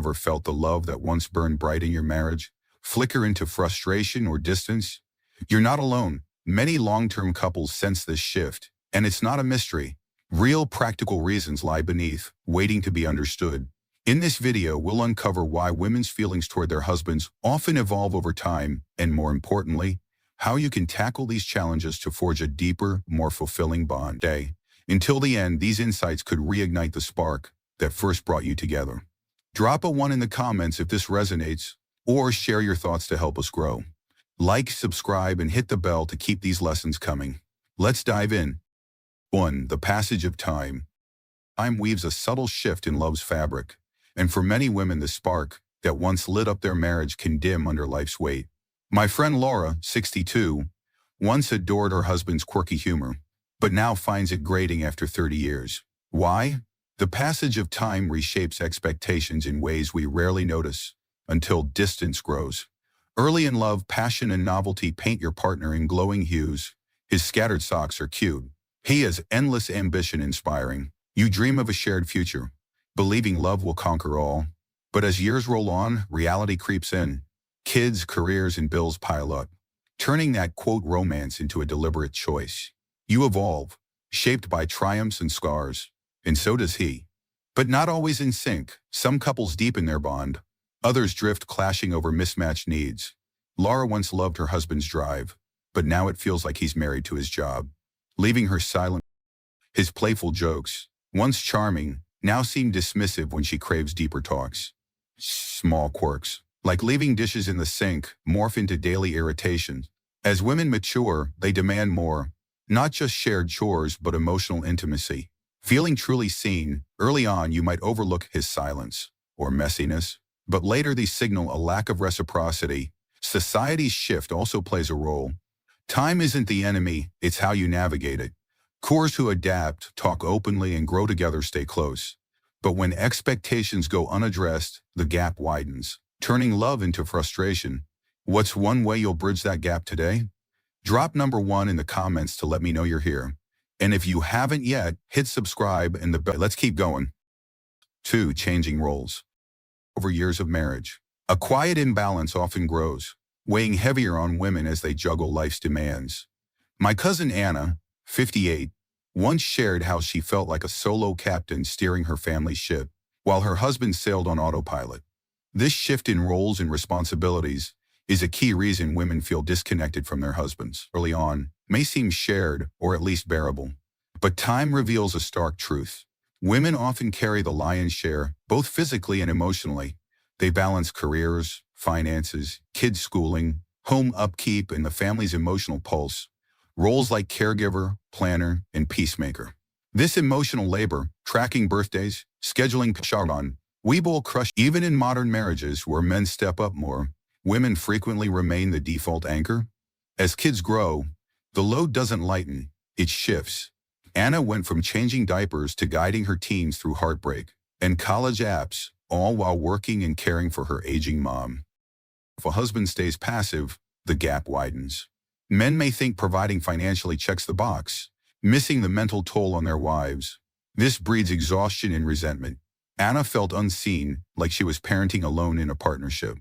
ever felt the love that once burned bright in your marriage flicker into frustration or distance? You're not alone. Many long-term couples sense this shift, and it's not a mystery. Real practical reasons lie beneath, waiting to be understood. In this video, we'll uncover why women's feelings toward their husbands often evolve over time, and more importantly, how you can tackle these challenges to forge a deeper, more fulfilling bond. Until the end, these insights could reignite the spark that first brought you together. Drop a 1 in the comments if this resonates, or share your thoughts to help us grow. Like, subscribe, and hit the bell to keep these lessons coming. Let's dive in. 1. The passage of time. Time weaves a subtle shift in love's fabric, and for many women the spark that once lit up their marriage can dim under life's weight. My friend Laura, 62, once adored her husband's quirky humor, but now finds it grating after 30 years. Why? The passage of time reshapes expectations in ways we rarely notice until distance grows. Early in love, passion and novelty paint your partner in glowing hues. His scattered socks are cute. He has endless ambition inspiring. You dream of a shared future, believing love will conquer all. But as years roll on, reality creeps in. Kids, careers, and bills pile up, turning that quote romance into a deliberate choice. You evolve, shaped by triumphs and scars, and so does he. But not always in sync. Some couples deepen their bond. Others drift, clashing over mismatched needs. Laura once loved her husband's drive, but now it feels like he's married to his job, leaving her silent. His playful jokes, once charming, now seem dismissive when she craves deeper talks. Small quirks, like leaving dishes in the sink, morph into daily irritation. As women mature, they demand more, not just shared chores but emotional intimacy. Feeling truly seen, early on you might overlook his silence or messiness, but later these signal a lack of reciprocity. Society's shift also plays a role. Time isn't the enemy, it's how you navigate it. Couples who adapt, talk openly, and grow together stay close. But when expectations go unaddressed, the gap widens, turning love into frustration. What's one way you'll bridge that gap today? Drop number 1 in the comments to let me know you're here. And if you haven't yet, hit subscribe and the bell. Let's keep going. 2. Changing roles. Over years of marriage, a quiet imbalance often grows, weighing heavier on women as they juggle life's demands. My cousin Anna, 58, once shared how she felt like a solo captain steering her family's ship, while her husband sailed on autopilot. This shift in roles and responsibilities is a key reason women feel disconnected from their husbands. Early on, may seem shared or at least bearable, but time reveals a stark truth. Women often carry the lion's share, both physically and emotionally. They balance careers, finances, kids' schooling, home upkeep, and the family's emotional pulse. Roles like caregiver, planner, and peacemaker. This emotional labor, tracking birthdays, scheduling sharon, weeble crush. Even in modern marriages where men step up more, women frequently remain the default anchor. As kids grow, the load doesn't lighten, it shifts. Anna went from changing diapers to guiding her teens through heartbreak and college apps, all while working and caring for her aging mom. If a husband stays passive, the gap widens. Men may think providing financially checks the box, missing the mental toll on their wives. This breeds exhaustion and resentment. Anna felt unseen, like she was parenting alone in a partnership.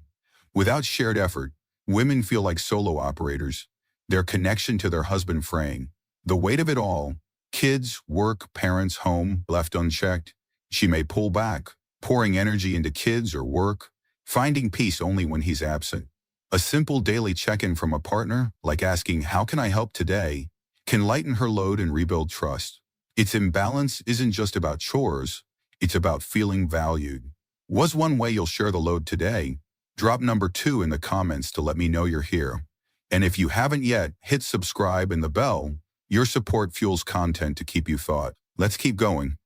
Without shared effort, women feel like solo operators, their connection to their husband fraying. The weight of it all, kids, work, parents, home, left unchecked. She may pull back, pouring energy into kids or work, finding peace only when he's absent. A simple daily check-in from a partner, like asking, "How can I help today?" can lighten her load and rebuild trust. Its imbalance isn't just about chores, it's about feeling valued. What's one way you'll share the load today? Drop number 2 in the comments to let me know you're here. And if you haven't yet, hit subscribe and the bell. Your support fuels content to keep you thought. Let's keep going.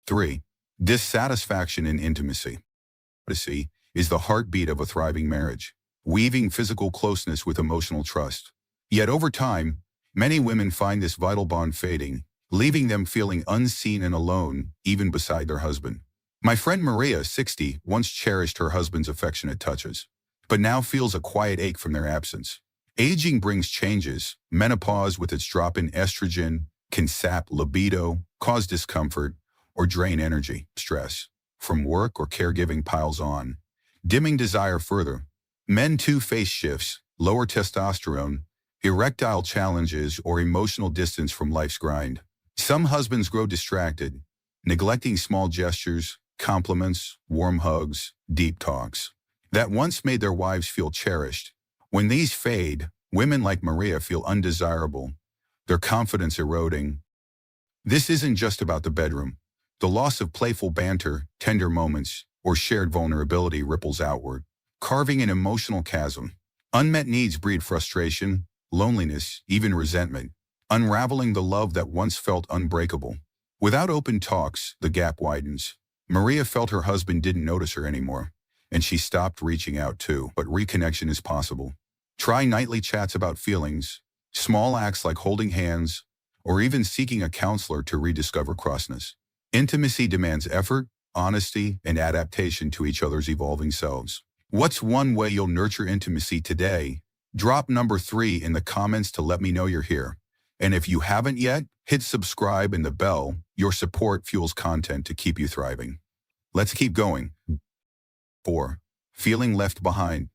3. Dissatisfaction in intimacy. Intimacy is the heartbeat of a thriving marriage, weaving physical closeness with emotional trust. Yet over time, many women find this vital bond fading, leaving them feeling unseen and alone, even beside their husband. My friend Maria, 60, once cherished her husband's affectionate touches, but now feels a quiet ache from their absence. Aging brings changes. Menopause, with its drop in estrogen, can sap libido, cause discomfort, or drain energy. Stress, from work or caregiving piles on, dimming desire further. Men too face shifts, lower testosterone, erectile challenges, or emotional distance from life's grind. Some husbands grow distracted, neglecting small gestures, compliments, warm hugs, deep talks that once made their wives feel cherished. When these fade, women like Maria feel undesirable, their confidence eroding. This isn't just about the bedroom. The loss of playful banter, tender moments, or shared vulnerability ripples outward, carving an emotional chasm. Unmet needs breed frustration, loneliness, even resentment, unraveling the love that once felt unbreakable. Without open talks, the gap widens. Maria felt her husband didn't notice her anymore, and she stopped reaching out too. But reconnection is possible. Try nightly chats about feelings, small acts like holding hands, or even seeking a counselor to rediscover crossness. Intimacy demands effort, honesty, and adaptation to each other's evolving selves. What's one way you'll nurture intimacy today? Drop number 3 in the comments to let me know you're here. And if you haven't yet, hit subscribe and the bell. Your support fuels content to keep you thriving. Let's keep going. 4. Feeling left behind.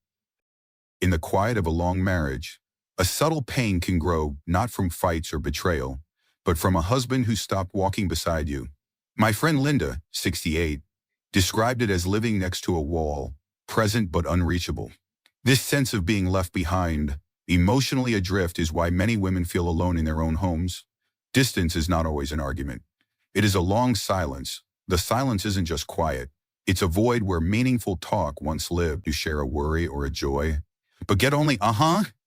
In the quiet of a long marriage, a subtle pain can grow not from fights or betrayal, but from a husband who stopped walking beside you. My friend Linda, 68, described it as living next to a wall, present but unreachable. This sense of being left behind, emotionally adrift, is why many women feel alone in their own homes. Distance is not always an argument. It is a long silence. The silence isn't just quiet. It's a void where meaningful talk once lived. You share a worry or a joy, but get only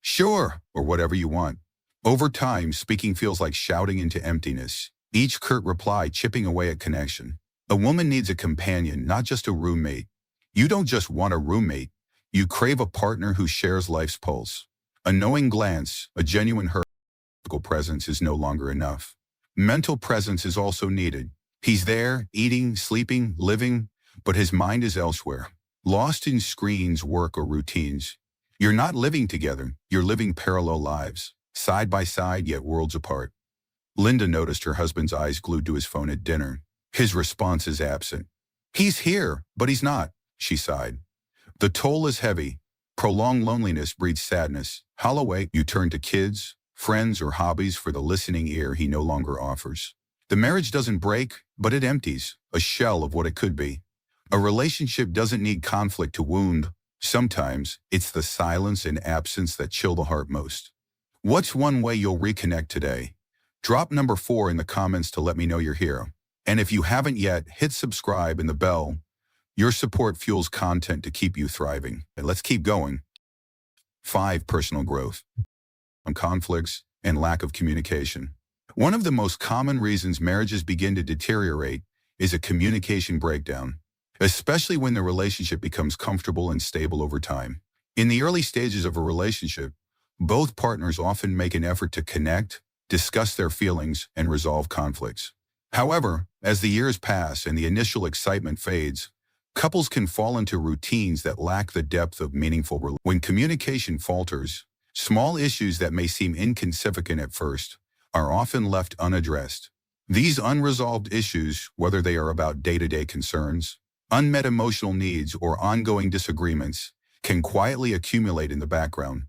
sure, or whatever you want. Over time, speaking feels like shouting into emptiness, each curt reply chipping away at connection. A woman needs a companion, not just a roommate. You don't just want a roommate. You crave a partner who shares life's pulse. A knowing glance, a genuine physical presence is no longer enough. Mental presence is also needed. He's there, eating, sleeping, living, but his mind is elsewhere, lost in screens, work, or routines. You're not living together, you're living parallel lives, side by side yet worlds apart. Linda noticed her husband's eyes glued to his phone at dinner. His response is absent. He's here, but he's not, she sighed. The toll is heavy. Prolonged loneliness breeds sadness. Holloway, you turn to kids, friends, or hobbies for the listening ear he no longer offers. The marriage doesn't break, but it empties, a shell of what it could be. A relationship doesn't need conflict to wound. Sometimes, it's the silence and absence that chill the heart most. What's one way you'll reconnect today? Drop number 4 in the comments to let me know you're here. And if you haven't yet, hit subscribe and the bell. Your support fuels content to keep you thriving. And let's keep going. 5. Personal growth. Conflicts and lack of communication. One of the most common reasons marriages begin to deteriorate is a communication breakdown, especially when the relationship becomes comfortable and stable over time. In the early stages of a relationship, both partners often make an effort to connect, discuss their feelings, and resolve conflicts. However, as the years pass and the initial excitement fades, couples can fall into routines that lack the depth of meaningful relationship. When communication falters, small issues that may seem insignificant at first are often left unaddressed. These unresolved issues, whether they are about day-to-day concerns, unmet emotional needs, or ongoing disagreements, can quietly accumulate in the background,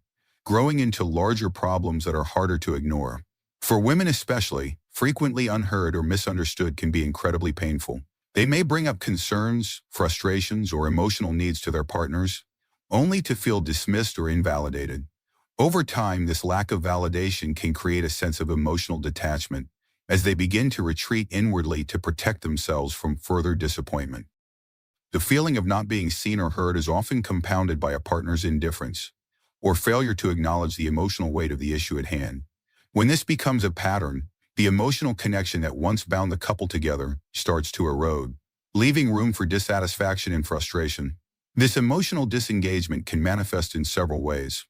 growing into larger problems that are harder to ignore. For women especially, frequently unheard or misunderstood can be incredibly painful. They may bring up concerns, frustrations, or emotional needs to their partners, only to feel dismissed or invalidated. Over time, this lack of validation can create a sense of emotional detachment as they begin to retreat inwardly to protect themselves from further disappointment. The feeling of not being seen or heard is often compounded by a partner's indifference or failure to acknowledge the emotional weight of the issue at hand. When this becomes a pattern, the emotional connection that once bound the couple together starts to erode, leaving room for dissatisfaction and frustration. This emotional disengagement can manifest in several ways.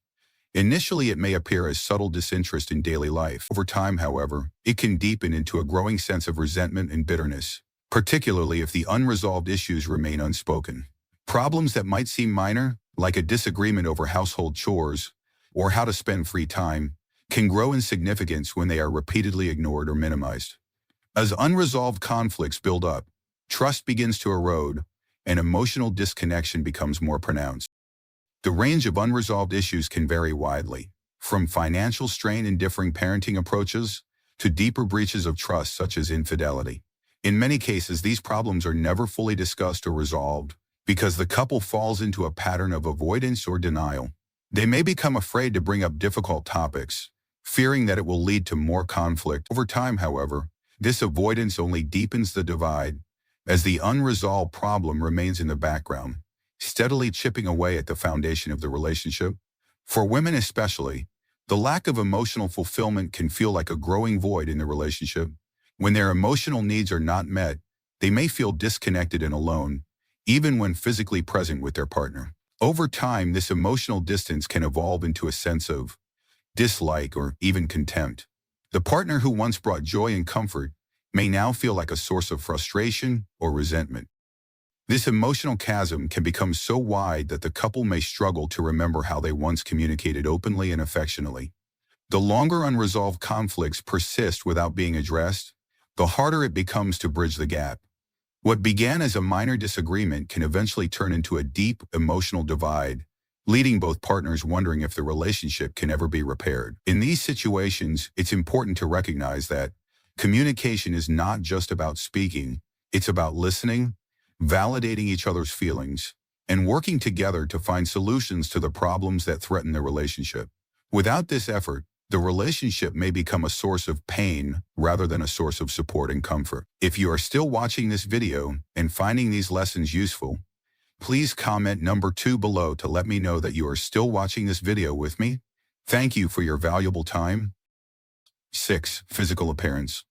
Initially, it may appear as subtle disinterest in daily life. Over time, however, it can deepen into a growing sense of resentment and bitterness, particularly if the unresolved issues remain unspoken. Problems that might seem minor, like a disagreement over household chores or how to spend free time, can grow in significance when they are repeatedly ignored or minimized. As unresolved conflicts build up, trust begins to erode, and emotional disconnection becomes more pronounced. The range of unresolved issues can vary widely, from financial strain in differing parenting approaches to deeper breaches of trust such as infidelity. In many cases, these problems are never fully discussed or resolved because the couple falls into a pattern of avoidance or denial. They may become afraid to bring up difficult topics, fearing that it will lead to more conflict. Over time, however, this avoidance only deepens the divide as the unresolved problem remains in the background, steadily chipping away at the foundation of the relationship. For women especially, the lack of emotional fulfillment can feel like a growing void in the relationship. When their emotional needs are not met, they may feel disconnected and alone, even when physically present with their partner. Over time, this emotional distance can evolve into a sense of dislike or even contempt. The partner who once brought joy and comfort may now feel like a source of frustration or resentment. This emotional chasm can become so wide that the couple may struggle to remember how they once communicated openly and affectionately. The longer unresolved conflicts persist without being addressed, the harder it becomes to bridge the gap. What began as a minor disagreement can eventually turn into a deep emotional divide, leading both partners wondering if the relationship can ever be repaired. In these situations, it's important to recognize that communication is not just about speaking, it's about listening, validating each other's feelings, and working together to find solutions to the problems that threaten the relationship. Without this effort, the relationship may become a source of pain rather than a source of support and comfort. If you are still watching this video and finding these lessons useful, please comment number 2 below to let me know that you are still watching this video with me. Thank you for your valuable time. 6. Physical appearance.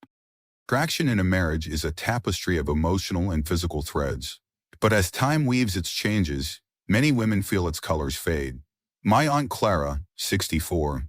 Attraction in a marriage is a tapestry of emotional and physical threads. But as time weaves its changes, many women feel its colors fade. My Aunt Clara, 64,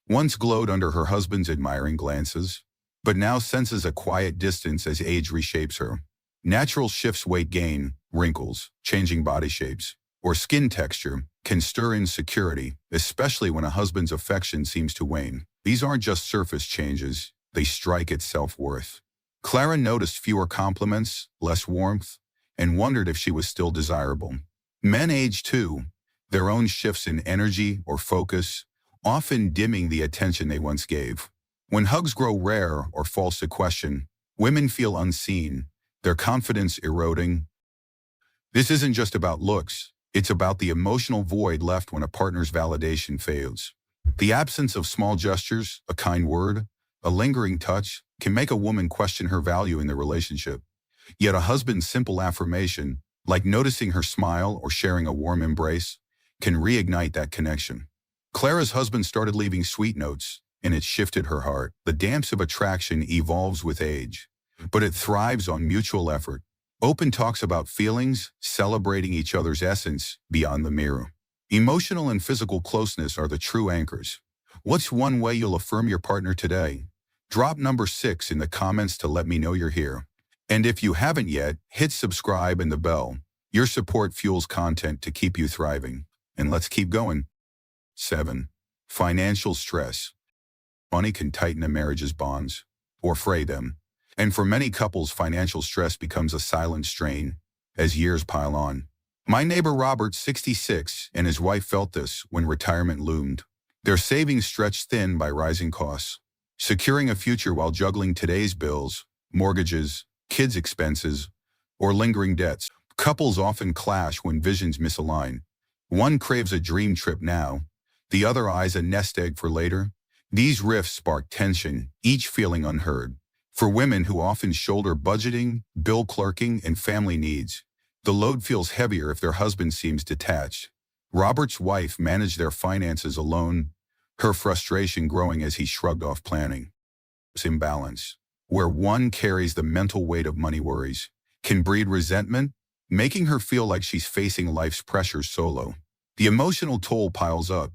once glowed under her husband's admiring glances, but now senses a quiet distance as age reshapes her. Natural shifts, weight gain, wrinkles, changing body shapes, or skin texture can stir insecurity, especially when a husband's affection seems to wane. These aren't just surface changes, they strike at self-worth. Clara noticed fewer compliments, less warmth, and wondered if she was still desirable. Men age too, their own shifts in energy or focus, often dimming the attention they once gave. When hugs grow rare or falls to question, women feel unseen, their confidence eroding. This isn't just about looks, it's about the emotional void left when a partner's validation fails. The absence of small gestures, a kind word, a lingering touch, can make a woman question her value in the relationship. Yet a husband's simple affirmation, like noticing her smile or sharing a warm embrace, can reignite that connection. Clara's husband started leaving sweet notes, and it shifted her heart. The dance of attraction evolves with age, but it thrives on mutual effort. Open talks about feelings, celebrating each other's essence beyond the mirror. Emotional and physical closeness are the true anchors. What's one way you'll affirm your partner today? Drop number 6 in the comments to let me know you're here. And if you haven't yet, hit subscribe and the bell. Your support fuels content to keep you thriving. And let's keep going. 7. Financial stress. Money can tighten a marriage's bonds or fray them. And for many couples, financial stress becomes a silent strain as years pile on. My neighbor Robert, 66, and his wife felt this when retirement loomed. Their savings stretched thin by rising costs. Securing a future while juggling today's bills, mortgages, kids' expenses, or lingering debts. Couples often clash when visions misalign. One craves a dream trip now, the other eyes a nest egg for later. These rifts spark tension, each feeling unheard. For women who often shoulder budgeting, bill clerking, and family needs, the load feels heavier if their husband seems detached. Robert's wife managed their finances alone, her frustration growing as he shrugged off planning. This imbalance, where one carries the mental weight of money worries, can breed resentment, making her feel like she's facing life's pressures solo. The emotional toll piles up.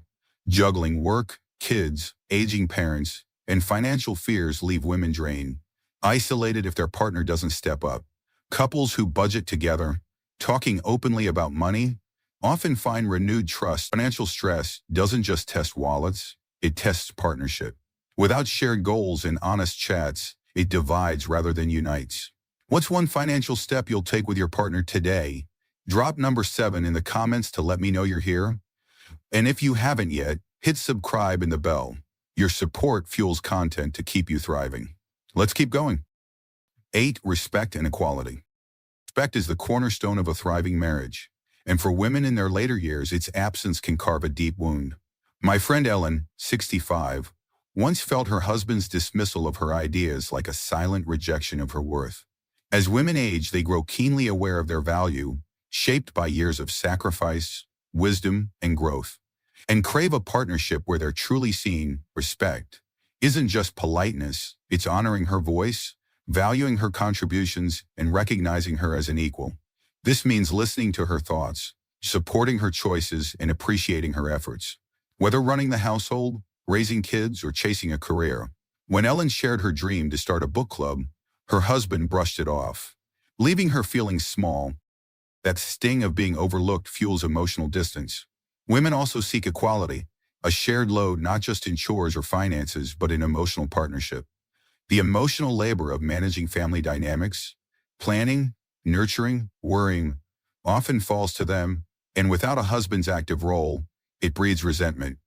Juggling work, kids, aging parents, and financial fears leave women drained, isolated if their partner doesn't step up. Couples who budget together, talking openly about money, often find renewed trust. Financial stress doesn't just test wallets, it tests partnership. Without shared goals and honest chats, it divides rather than unites. What's one financial step you'll take with your partner today Drop number 7 in the comments to let me know you're here. And if you haven't yet, hit subscribe and the bell. Your support fuels content to keep you thriving. Let's keep going. 8. Respect and equality. Respect is the cornerstone of a thriving marriage, and for women in their later years, its absence can carve a deep wound. My friend Ellen, 65, once felt her husband's dismissal of her ideas like a silent rejection of her worth. As women age, they grow keenly aware of their value, shaped by years of sacrifice, wisdom, and growth, and crave a partnership where they're truly seen. Respect isn't just politeness, it's honoring her voice, valuing her contributions, and recognizing her as an equal. This means listening to her thoughts, supporting her choices, and appreciating her efforts. Whether running the household, raising kids, or chasing a career, when Ellen shared her dream to start a book club, her husband brushed it off, leaving her feeling small. That sting of being overlooked fuels emotional distance. Women also seek equality, a shared load not just in chores or finances, but in emotional partnership. The emotional labor of managing family dynamics, planning, nurturing, worrying, often falls to them, and without a husband's active role, it breeds resentment.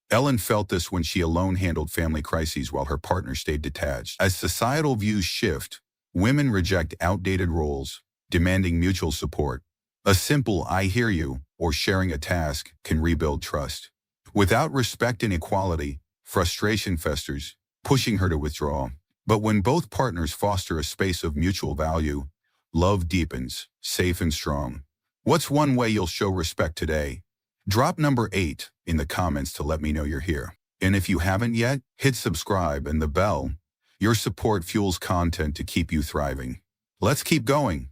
Ellen felt this when she alone handled family crises while her partner stayed detached. As societal views shift, women reject outdated roles, demanding mutual support. A simple "I hear you" or sharing a task can rebuild trust. Without respect and equality, frustration festers, pushing her to withdraw. But when both partners foster a space of mutual value, love deepens, safe and strong. What's one way you'll show respect today? Drop number 8 in the comments to let me know you're here. And if you haven't yet, hit subscribe and the bell. Your support fuels content to keep you thriving. Let's keep going.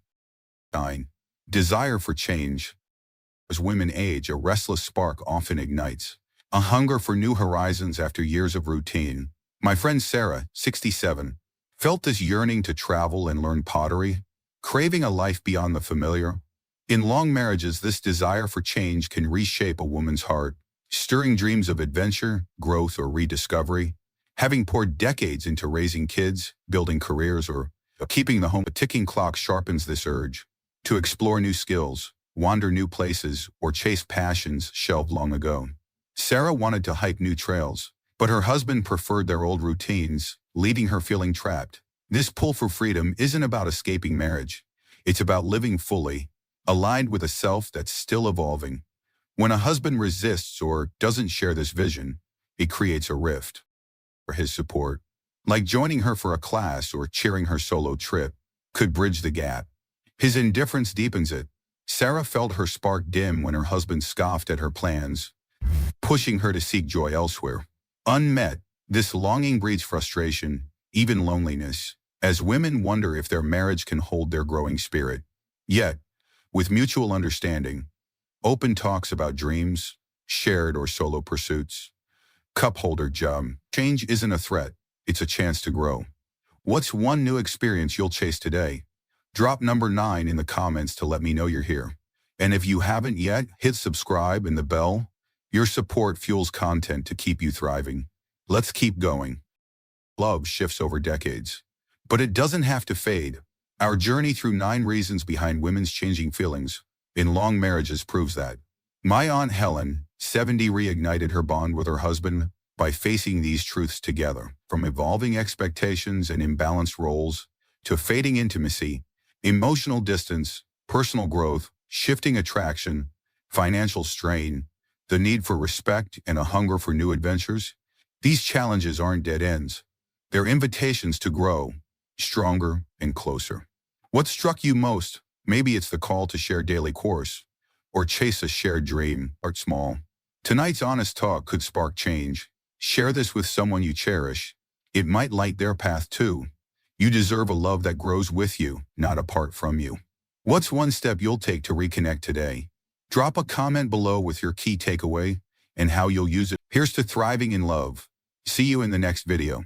9. Desire for change. As women age, a restless spark often ignites, a hunger for new horizons after years of routine. My friend Sarah, 67, felt this yearning to travel and learn pottery, craving a life beyond the familiar. In long marriages, this desire for change can reshape a woman's heart, stirring dreams of adventure, growth, or rediscovery. Having poured decades into raising kids, building careers, or keeping the home, a ticking clock sharpens this urge to explore new skills, wander new places, or chase passions shelved long ago. Sarah wanted to hike new trails, but her husband preferred their old routines, leaving her feeling trapped. This pull for freedom isn't about escaping marriage. It's about living fully, aligned with a self that's still evolving. When a husband resists or doesn't share this vision, it creates a rift. For his support, like joining her for a class or cheering her solo trip, could bridge the gap. His indifference deepens it. Sarah felt her spark dim when her husband scoffed at her plans, pushing her to seek joy elsewhere. Unmet, this longing breeds frustration, even loneliness, as women wonder if their marriage can hold their growing spirit. Yet, with mutual understanding, open talks about dreams, shared or solo pursuits, cup holder job, change isn't a threat, it's a chance to grow. What's one new experience you'll chase today? Drop number 9 in the comments to let me know you're here. And if you haven't yet, hit subscribe and the bell. Your support fuels content to keep you thriving. Let's keep going. Love shifts over decades, but it doesn't have to fade. Our journey through 9 reasons behind women's changing feelings in long marriages proves that. My Aunt Helen, 70, reignited her bond with her husband by facing these truths together. From evolving expectations and imbalanced roles to fading intimacy, emotional distance, personal growth, shifting attraction, financial strain, the need for respect, and a hunger for new adventures, these challenges aren't dead ends. They're invitations to grow, stronger and closer. What struck you most? Maybe it's the call to share daily course, or chase a shared dream. Start small. Tonight's honest talk could spark change. Share this with someone you cherish. It might light their path too. You deserve a love that grows with you, not apart from you. What's one step you'll take to reconnect today? Drop a comment below with your key takeaway and how you'll use it. Here's to thriving in love. See you in the next video.